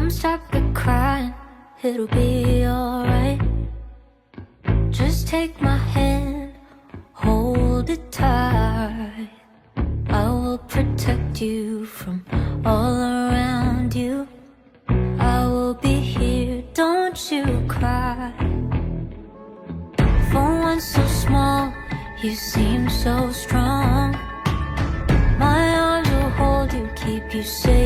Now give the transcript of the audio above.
Come stop the crying, it'll be alright. Just take my hand, hold it tight. I will protect you from all around you. I will be here, don't you cry. For one so small, you seem so strong. My arms will hold you, keep you safe